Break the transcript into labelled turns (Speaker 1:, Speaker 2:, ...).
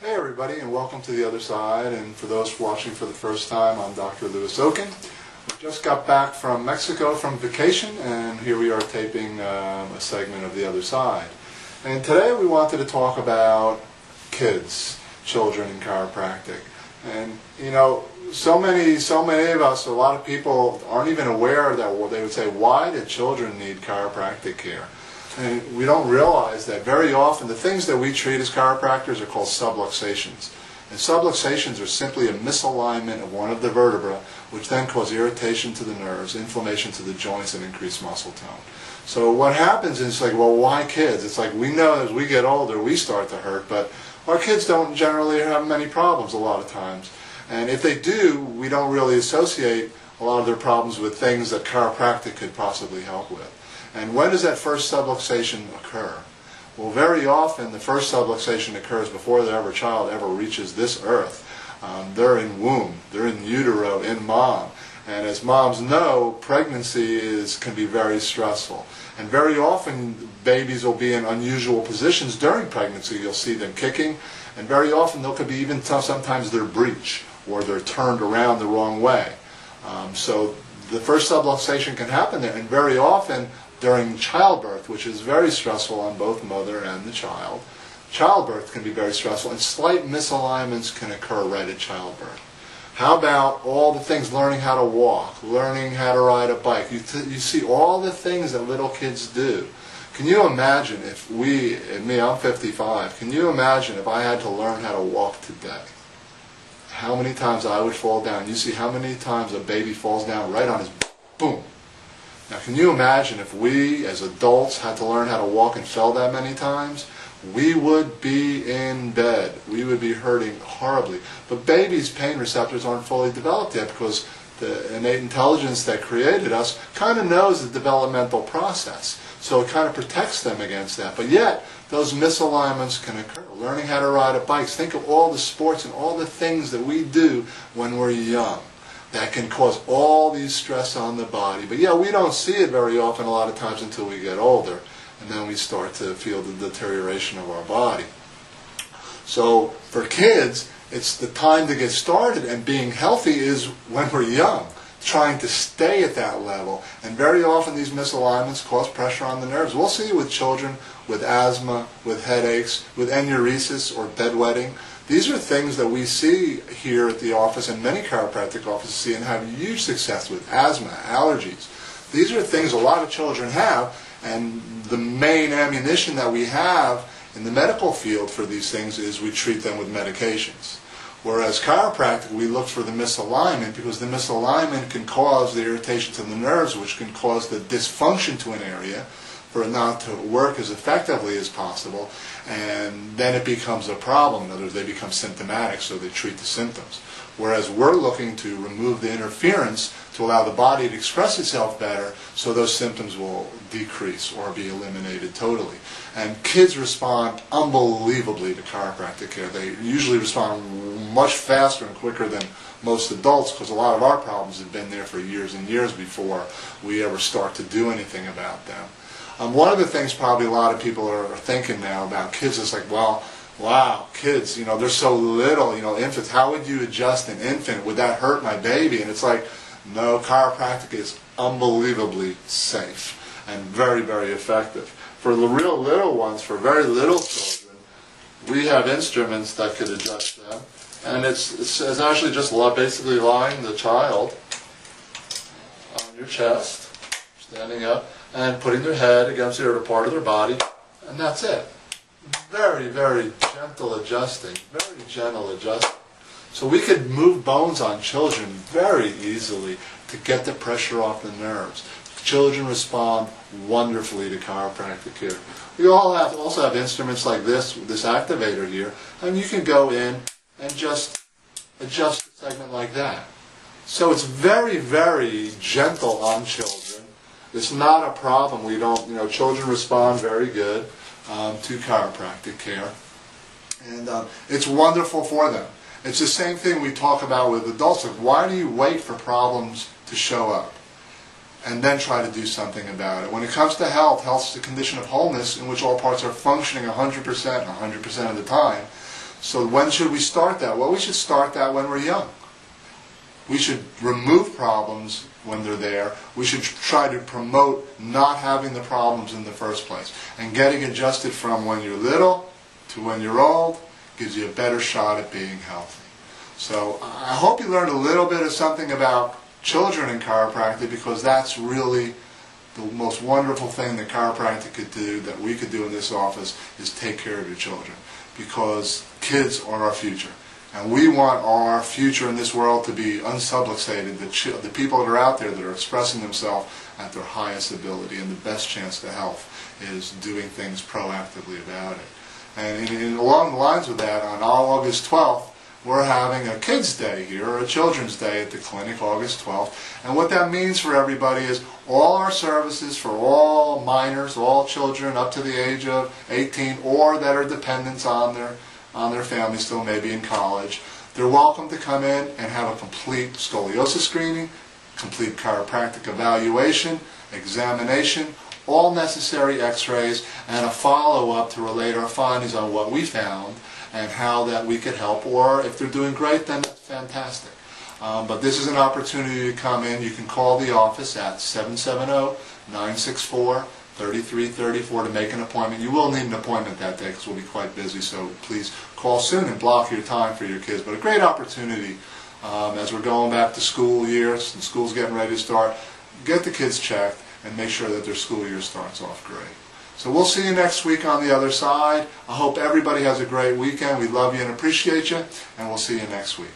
Speaker 1: Hey everybody, and welcome to The Other Side. And for those watching for the first time, I'm Dr. Okun. We just got back from Mexico from vacation, and here we are taping a segment of The Other Side. And today we wanted to talk about kids, children in chiropractic. And you know, so many of us, a lot of people aren't even aware that they would say, why do children need chiropractic care? And we don't realize that very often the things that we treat as chiropractors are called subluxations. And subluxations are simply a misalignment of one of the vertebrae, which then cause irritation to the nerves, inflammation to the joints, and increased muscle tone. So what happens is, like, well, why kids? It's like we know as we get older we start to hurt, but our kids don't generally have many problems a lot of times. And if they do, we don't really associate a lot of their problems with things that chiropractic could possibly help with. And when does that first subluxation occur? Well, very often the first subluxation occurs before the child ever reaches this earth. They're in womb, they're in utero, in mom. And as moms know, pregnancy can be very stressful. And very often babies will be in unusual positions during pregnancy. You'll see them kicking, and very often there could be even sometimes they're breech, or they're turned around the wrong way. So the first subluxation can happen there, and very often during childbirth, which is very stressful on both mother and the child. Childbirth can be very stressful, and slight misalignments can occur right at childbirth. How about all the things, learning how to walk, learning how to ride a bike? You see all the things that little kids do. Can you imagine if I'm 55, can you imagine if I had to learn how to walk today? How many times I would fall down? You see how many times a baby falls down right on his boom. Now, can you imagine if we, as adults, had to learn how to walk and fell that many times? We would be in bed. We would be hurting horribly. But babies' pain receptors aren't fully developed yet because the innate intelligence that created us kind of knows the developmental process. So it kind of protects them against that. But yet, those misalignments can occur. Learning how to ride a bike. Think of all the sports and all the things that we do when we're young that can cause all these stress on the body. But yeah, we don't see it very often a lot of times until we get older, and then we start to feel the deterioration of our body. So for kids, it's the time to get started, and being healthy is when we're young, trying to stay at that level. And very often these misalignments cause pressure on the nerves. We'll see it with children with asthma, with headaches, with enuresis or bedwetting. These are things that we see here at the office, and many chiropractic offices see and have huge success with: asthma, allergies. These are things a lot of children have, and the main ammunition that we have in the medical field for these things is we treat them with medications. Whereas chiropractic, we look for the misalignment, because the misalignment can cause the irritation to the nerves, which can cause the dysfunction to an area for it not to work as effectively as possible, and then it becomes a problem. In other words, they become symptomatic, so they treat the symptoms. Whereas we're looking to remove the interference to allow the body to express itself better, so those symptoms will decrease or be eliminated totally. And kids respond unbelievably to chiropractic care. They usually respond much faster and quicker than most adults, because a lot of our problems have been there for years and years before we ever start to do anything about them. One of the things probably a lot of people are thinking now about kids is like, well, wow, kids, you know, they're so little, you know, infants, how would you adjust an infant? Would that hurt my baby? And it's like, no, chiropractic is unbelievably safe and very, very effective. For the real little ones, for very little children, we have instruments that could adjust them. And it's actually just basically lying the child on your chest, standing up, and putting their head against the other part of their body, and that's it. Very, very gentle adjusting, very gentle adjusting. So we could move bones on children very easily to get the pressure off the nerves. Children respond wonderfully to chiropractic care. We also have instruments like this activator here, and you can go in and just adjust the segment like that. So it's very, very gentle on children. It's not a problem. We don't, you know, children respond very good to chiropractic care, and it's wonderful for them. It's the same thing we talk about with adults. Like, why do you wait for problems to show up and then try to do something about it? When it comes to health, health is the condition of wholeness in which all parts are functioning 100% of the time. So when should we start that? Well, we should start that when we're young. We should remove problems when they're there. We should try to promote not having the problems in the first place. And getting adjusted from when you're little to when you're old gives you a better shot at being healthy. So I hope you learned a little bit of something about children in chiropractic, because that's really the most wonderful thing that chiropractic could do, that we could do in this office, is take care of your children. Because kids are our future. And we want our future in this world to be unsubluxated, the people that are out there that are expressing themselves at their highest ability, and the best chance to health is doing things proactively about it. And along the lines of that, on August 12th, we're having a Kids Day here, or a Children's Day at the clinic, August 12th. And what that means for everybody is all our services for all minors, all children up to the age of 18, or that are dependents on their family, still maybe in college, they're welcome to come in and have a complete scoliosis screening, complete chiropractic evaluation, examination, all necessary x-rays, and a follow-up to relate our findings on what we found and how that we could help. Or if they're doing great, then that's fantastic. But this is an opportunity to come in. You can call the office at 770-964-3334 to make an appointment. You will need an appointment that day because we'll be quite busy, so please call soon and block your time for your kids. But a great opportunity as we're going back to school years and school's getting ready to start. Get the kids checked and make sure that their school year starts off great. So we'll see you next week on the other side. I hope everybody has a great weekend. We love you and appreciate you, and we'll see you next week.